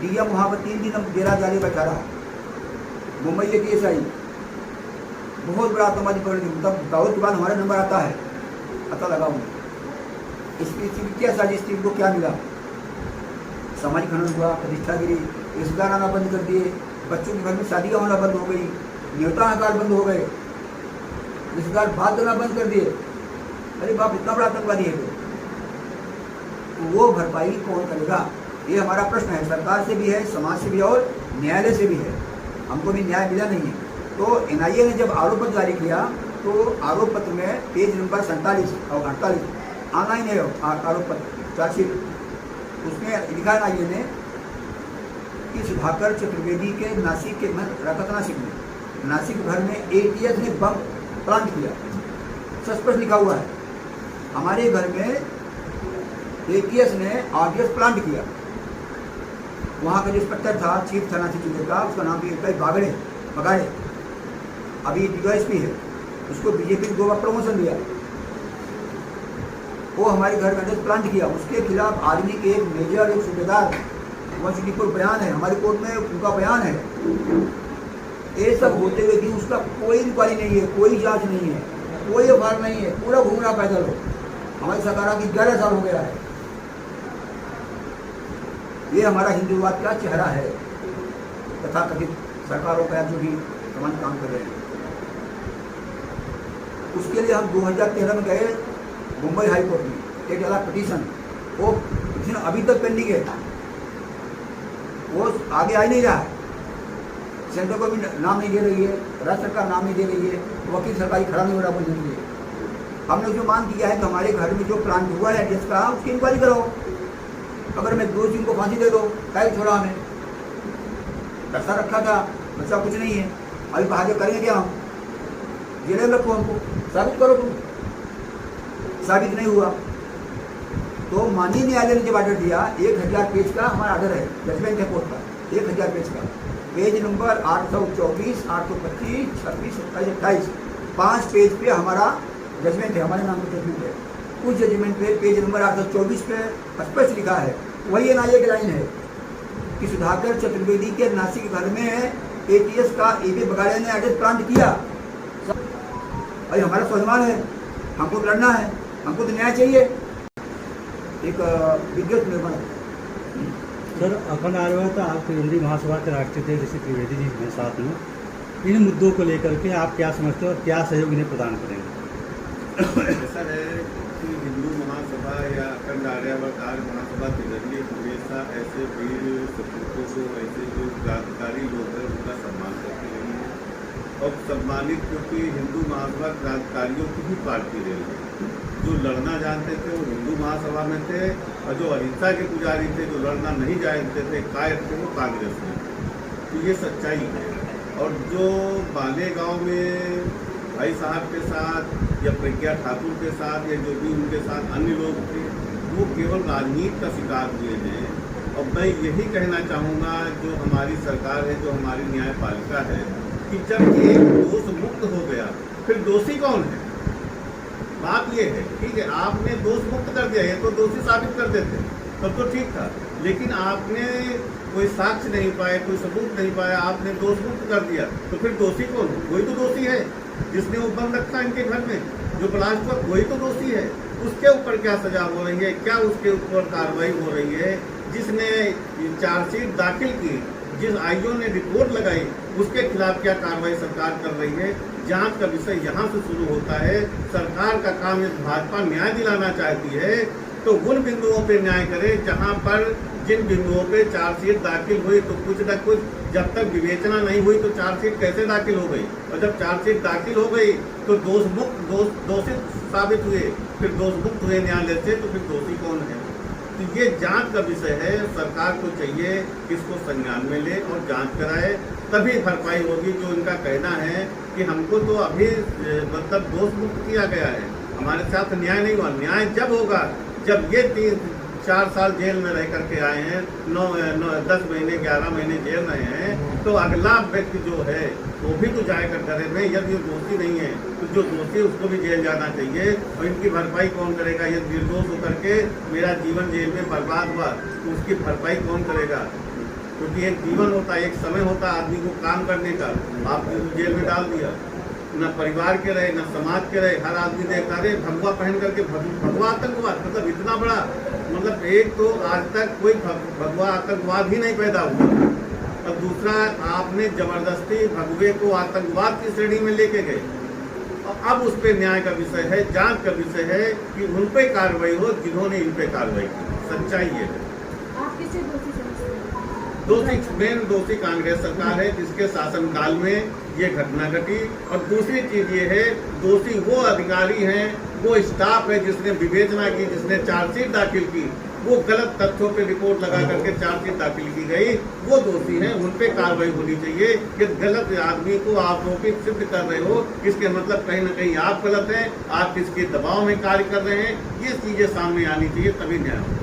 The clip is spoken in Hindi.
डीएम वहाँ पर 3 दिन हम डेरा जाने का चाह रहा। मुंबई के केस आई, बहुत बड़ा आतंकवादी पकड़ दी, तब दाऊद के बाद हमारा नंबर आता है, पता लगाऊँ इसकी क्या साजिश थी, इनको क्या मिला। सामाजिक खनन हुआ, प्रतिष्ठा गिरी, रिश्तेदार आना बंद कर दिए, बच्चों के घर में शादियाँ होना बंद हो गई, न्योता हकार बंद हो गए, रिश्तेदार बात करना बंद कर दिए। अरे बाप, इतना बड़ा आतंकवादी है तो वो भरपाई कौन करेगा, ये हमारा प्रश्न है। सरकार से भी है, समाज से भी है और न्यायालय से भी है। हमको भी न्याय मिला नहीं है। तो एनआईए ने जब आरोप पत्र जारी किया तो आरोप पत्र में पेज नंबर 47 और 48 ऑनलाइन है आरोप पत्र चार्जशीट, उसमें लिखा एनआईए ने कि सुधाकर चतुर्वेदी के नासिक के नासिक में नासिक घर में एटीएस ने बम प्लांट किया, स्पष्ट लिखा हुआ है। हमारे घर में एटीएस ने आरडीएस प्लांट किया। वहाँ का जो इंस्पेक्टर था, चीफ था नासिक जिले का, उसका नाम भी बगाड़े, अभी डीवाईएसपी है, उसको बीजेपी ने 2 बार प्रमोशन दिया। वो हमारे घर का प्लांट किया, उसके खिलाफ आर्मी के एक मेजर, एक सूबेदार, 164 बयान है हमारी कोर्ट में, उनका बयान है। ये सब होते हुए भी उसका कोई इंक्वायरी नहीं है, कोई जांच नहीं है, कोई एफआईआर नहीं है, पूरा घूम रहा पैदल हो। हमारी सरकार की 11 साल हो गया है। ये हमारा हिंदुवाद का चेहरा है, तथा कथित सरकारों का जो भी तमाम काम कर रहे हैं। उसके लिए हम 2013 में गए मुंबई हाई कोर्ट में, एक डाला पिटीशन, वो पिटीशन अभी तक पेंडिंग है, वो आगे आ ही नहीं रहा है। सेंटर को भी नाम नहीं दे रही है, राज्य सरकार नाम नहीं दे रही है, वकील सरकारी खड़ा नहीं हो रहा बोलने के लिए। हमने जो मांग किया है कि हमारे घर में जो प्लांट हुआ है जिसका, उसकी इंक्वायरी करो। अगर मैं 2 दिन को फांसी दे दो, क्या छोड़ा हमें, पैसा रखा था, बच्चा कुछ नहीं है, अभी बहादुर करेंगे क्या हम, जेल में रखो, हमको साबित करो तुम। साबित नहीं हुआ तो माननीय न्यायालय ने जब ऑर्डर दिया, 1000 पेज का हमारा ऑर्डर है, जजमेंट है कोर्ट का, 1000 पेज का, पेज नंबर 824, 825, 26, 27, 28, 5 पेज पे हमारा जजमेंट है, हमारे नाम का जजमेंट है। उस जजमेंट पे पेज नंबर 824 पे स्पष्ट लिखा है, वही एनआईए की लाइन है कि सुधाकर चतुर्वेदी के नासिक घर में एटीएस का एबी बगाड़े ने एड्रेस प्लांट किया। अरे हमारा स्वाभिमान है, हमको लड़ना है, हमको तो न्याय चाहिए। एक विज्ञत निर्माण सर, अखंड आयुर्वेद आपके हिंदी महासभा के राष्ट्रीय थे ऋषि त्रिवेदी जी हैं साथ में, इन मुद्दों को लेकर के आप क्या समझते हो और क्या सहयोग इन्हें प्रदान करेंगे? ऐसा है कि हिंदू महासभा या अखंड आर्यावर्त आर्य महासभा के जरिए हमेशा ऐसे वीर सपूतों को, ऐसे जो क्रांतिकारी लोग हैं उनका सम्मान करते रही है। और सम्मानित क्योंकि हिंदू महासभा क्रांतिकारियों की ही पार्टी रही है। जो लड़ना जानते थे वो हिंदू महासभा में थे, और जो अहिंसा के पुजारी थे, जो लड़ना नहीं जानते थे, कायर थे, वो कांग्रेस में। तो ये सच्चाई है। और जो बाले गांव में भाई साहब के साथ या प्रज्ञा ठाकुर के साथ या जो भी उनके साथ अन्य लोग थे, वो केवल राजनीति का शिकार हुए हैं। और मैं यही कहना चाहूँगा, जो हमारी सरकार है, जो हमारी न्यायपालिका है, कि जब एक दोष मुक्त हो गया, फिर दोषी कौन है? बात ये है, ठीक है, आपने दोष मुक्त कर दिया, ये तो दोषी साबित कर देते तब तो ठीक था, लेकिन आपने कोई साक्ष्य नहीं पाए, कोई सबूत नहीं पाया, आपने दोष मुक्त कर दिया, तो फिर दोषी कौन है? वही तो दोषी है जिसने वो बंद रखा इनके घर में, जो ब्लास्ट हुआ, वही तो दोषी है। उसके ऊपर क्या सजा हो रही है, क्या उसके ऊपर कार्रवाई हो रही है? जिसने चार्जशीट दाखिल की, जिस आईओ ने रिपोर्ट लगाई, उसके खिलाफ क्या कार्रवाई सरकार कर रही है? जांच का विषय यहाँ से शुरू होता है। सरकार का काम है, भाजपा न्याय दिलाना चाहती है तो उन बिंदुओं पे न्याय करे जहाँ पर, जिन बिंदुओं पे चार्जशीट दाखिल हुई, तो कुछ न कुछ जब तक विवेचना नहीं हुई तो चार्जशीट कैसे दाखिल हो गई? और जब चार्जशीट दाखिल हो गई तो दोषित साबित हुए, फिर दोष मुक्त हुए न्यायालय से, तो फिर दोषी कौन है? तो ये जांच का विषय है। सरकार को चाहिए कि इसको संज्ञान में ले और जांच कराए, तभी भरपाई होगी। जो इनका कहना है कि हमको तो अभी मतलब दोष मुक्त किया गया है, हमारे साथ न्याय नहीं हुआ। न्याय जब होगा जब ये 3-4 साल जेल में रह करके आए हैं, 10 महीने 11 महीने जेल रहे हैं, तो अगला व्यक्ति जो है वो भी तो जाएगा करे में। यदि दोषी नहीं है तो जो दोषी उसको भी जेल जाना चाहिए। और इनकी भरपाई कौन करेगा? यदि निर्दोष होकर के मेरा जीवन जेल में बर्बाद हुआ तो उसकी भरपाई कौन करेगा? क्योंकि एक जीवन होता है, एक समय होता है आदमी को काम करने का। आपने जेल में डाल दिया, न परिवार के रहे न समाज के रहे, हर आदमी देखा रहे भगवा पहन करके भगवा आतंकवाद, मतलब इतना बड़ा, मतलब एक तो आज तक कोई भगवा आतंकवाद ही नहीं पैदा हुआ, और दूसरा आपने जबरदस्ती भगवे को आतंकवाद की श्रेणी में लेके गए। और अब उस पर न्याय का विषय है, जांच का विषय है कि उन पे कार्रवाई हो जिन्होंने इन पे कार्रवाई की। सच्चाई ये है। आप किसे दोषी समझते हैं? दोषी मेन दोषी कांग्रेस सरकार है जिसके शासनकाल में ये घटना घटी। और दूसरी चीज ये है, दोषी वो अधिकारी हैं, वो स्टाफ है जिसने विवेचना की, जिसने चार्जशीट दाखिल की, वो गलत तथ्यों पे रिपोर्ट लगा करके चार्जशीट दाखिल की गई, वो दोषी हैं, उन पे कार्रवाई होनी चाहिए। कि गलत आदमी को आप आरोपित सिद्ध कर रहे हो, इसके मतलब कहीं ना कहीं आप गलत हैं, आप किसके दबाव में कार्य कर रहे हैं, ये चीजें सामने आनी चाहिए, तभी न्याय होगा।